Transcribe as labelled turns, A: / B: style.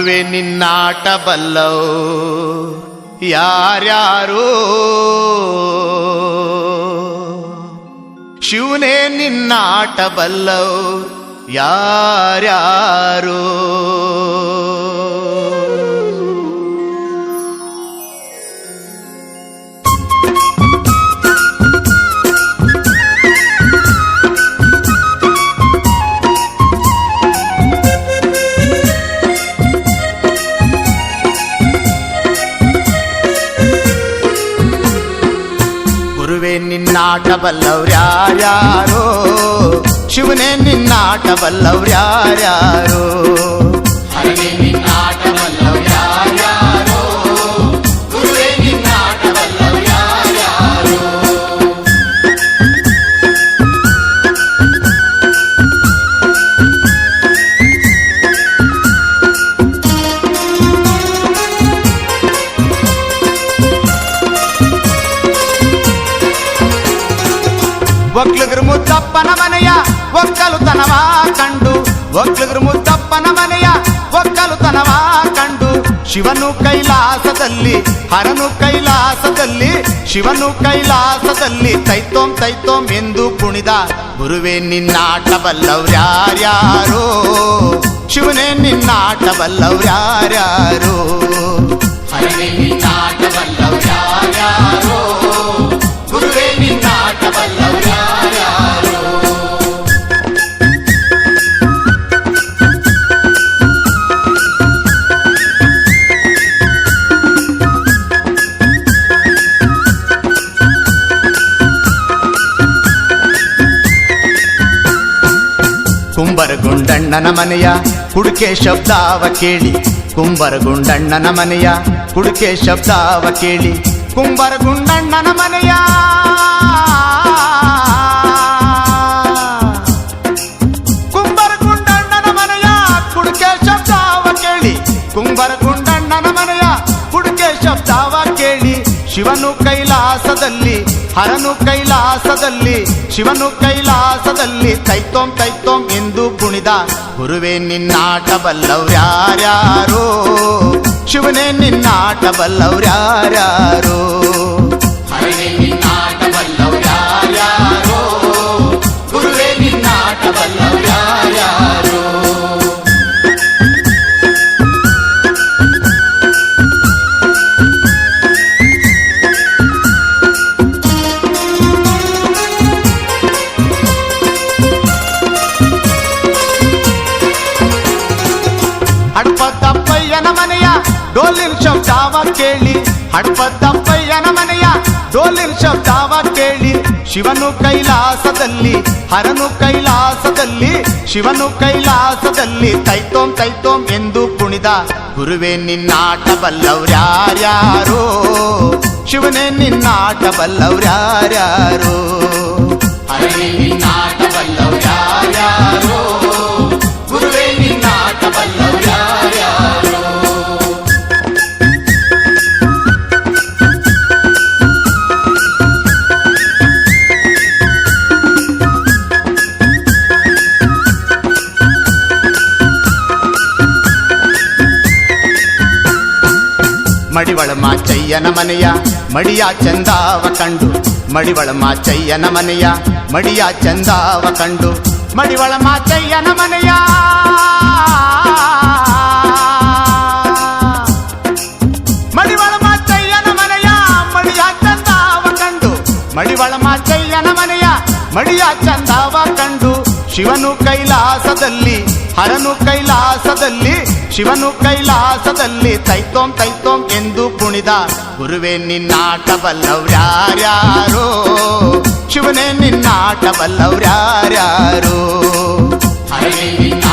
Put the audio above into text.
A: ಗುರುವೇ ನಿನ್ನಾಟ ಬಲ್ಲವು ಯಾರ್ಯಾರೋ, ಶಿವನೇ ನಿನ್ನಾಟ ಬಲ್ಲವು ಯಾರ್ಯಾರೋ. ಗುರುವೇ ನಿನ್ನಾಟ ಬಲ್ಲವ್ರ್ಯಾರ್ಯಾರೋ, ಶಿವನೇ ನಿನ್ನಾಟ ಬಲ್ಲವ್ರ್ಯಾರ್ಯಾರೋ.
B: ಹರನೇ ನಿನ್ನಾಟ ಬಲ್ಲವ್ರ್ಯಾರ್ಯಾರೋ, ಗುರುವೇ ನಿನ್ನಾಟ ಬಲ್ಲವ್ರ್ಯಾರ್ಯಾರೋ.
A: ಒಕ್ಲುಗ್ರು ಮುದ್ದಪ್ಪನ ಮನೆಯ ಒಕ್ಕಲುತನವ ಕಂಡು, ಒಕ್ಲುಗ್ರು ಮುದ್ದಪ್ಪನ ಮನೆಯ ಒಕ್ಕಲುತನವ ಕಂಡು, ಶಿವನು ಕೈಲಾಸದಲ್ಲಿ ಹರನು ಕೈಲಾಸದಲ್ಲಿ, ಶಿವನು ಕೈಲಾಸದಲ್ಲಿ ತೈತೋಂ ತೈತೋಂ ಎಂದು ಕುಣಿದ. ಗುರುವೇ ನಿನ್ನಾಟ ಬಲ್ಲವ್ರ್ಯಾರ್ಯಾರೋ, ಶಿವನೇ ನಿನ್ನಾಟ ಬಲ್ಲವ್ರ್ಯಾರ್ಯಾರೋ.
B: ಹರನೇ ನಿನ್ನಾಟ ಬಲ್ಲವ್ರ್ಯಾರ್ಯಾರೋ, ಗುರುವೇ ನಿನ್ನಾಟ ಬಲ್ಲವ್ರ್ಯಾರ್ಯಾರೋ.
A: ಕುಂಬರಗುಂಡಣ್ಣನ ಮನೆಯ ಕುಡುಕೆ ಶಬ್ದಾವ ಕೇಳಿ, ಕುಂಬರಗುಂಡಣ್ಣನ ಮನೆಯ ಕುಡುಕೆ ಶಬ್ದಾವ ಕೇಳಿ, ಕುಂಬರಗುಂಡಣ್ಣನ ಮನೆಯ ಕುಂಬರಗುಂಡಣ್ಣನ ಮನೆಯ ಕುಡುಕೆ ಶಬ್ದಾವ ಕೇಳಿ, ಕುಂಬರಗುಂಡಣ್ಣನ ಮನೆಯ ಕುಡುಕೆ ಶಬ್ದಾವ ಕೇಳಿ, ಶಿವನು ಕೈಲಾಸದಲ್ಲಿ ಹರನು ಕೈಲಾಸದಲ್ಲಿ, ಶಿವನು ಕೈಲಾಸದಲ್ಲಿ ತೈತೋಂ ತೈತೋಂ ಎಂದು ಕುಣಿದ. ಗುರುವೇ ನಿನ್ನಾಟ ಬಲ್ಲವ್ರ್ಯಾರ್ಯಾರೋ, ಶಿವನೇ ನಿನ್ನಾಟ ಬಲ್ಲವ್ರ್ಯಾರ್ಯಾರೋ.
B: ಹರನೇ ನಿನ್ನಾಟ ಬಲ್ಲವ್ರ್ಯಾರ್ಯಾರೋ, ಗುರುವೇ ನಿನ್ನಾಟ ಬಲ್ಲವ್ರ್ಯಾರ್ಯಾರೋ.
A: ಹಡ್ಪದಪ್ಪಯ್ಯನ ಮನೆಯ ಡೋಲಿನ ಶಬ್ದಾವ ಕೇಳಿ, ಹಡ್ಪದಪ್ಪಯ್ಯನ ಮನೆಯ ಡೋಲಿನ ಶಬ್ದಾವ ಕೇಳಿ, ಶಿವನು ಕೈಲಾಸದಲ್ಲಿ ಹರನು ಕೈಲಾಸದಲ್ಲಿ, ಶಿವನು ಕೈಲಾಸದಲ್ಲಿ ತೈತೋಂ ತೈತೋಂ ಎಂದು ಕುಣಿದ. ಗುರುವೇ ನಿನ್ನಾಟ ಬಲ್ಲವ್ರ್ಯಾರ್ಯಾರೋ, ಶಿವನೇ ನಿನ್ನಾಟ ಬಲ್ಲವ್ರ್ಯಾರ್ಯಾರೋ.
B: ಹರನೇ ನಿನ್ನಾಟ ಬಲ್ಲವ್ರ್ಯಾರ್ಯಾರೋ, ಗುರುವೇ ನಿನ್ನಾಟ ಬಲ್ಲವ್ರ್ಯಾರ್ಯಾರೋ.
A: ಮಡಿವಳ ಮಾಚಯ್ಯನ ಮನೆಯ ಮಡಿಯ ಚಂದಾವ ಕಂಡು, ಮಡಿವಳ ಮಾಚಯ್ಯನ ಮನೆಯ ಮಡಿಯ ಚಂದಾವ ಕಂಡು, ಮಡಿವಳ ಮಾಚಯ್ಯನ ಮನೆಯ ಮಡಿವಳ ಮಾಚಯ್ಯನ ಮನೆಯ ಮಡಿಯ ಚಂದಾವ ಕಂಡು, ಮಡಿವಳ ಮಾಚಯ್ಯನ ಮನೆಯ ಮಡಿಯ ಚಂದಾವ ಕಂಡು, ಶಿವನು ಕೈಲಾಸದಲ್ಲಿ ಹರನು ಕೈಲಾಸದಲ್ಲಿ, ಶಿವನು ಕೈಲಾಸದಲ್ಲಿ ತೈತೋಂ ತೈತೋಂ ಎಂದು ಕುಣಿದ. ಗುರುವೇ ನಿನ್ನಾಟ ಬಲ್ಲವ್ರ್ಯಾರ್ಯಾರೋ, ಶಿವನೇ ನಿನ್ನಾಟ ಬಲ್ಲವ್ರ್ಯಾರ್ಯಾರೋ.
B: ಹರನೇ ನಿನ್ನಾಟ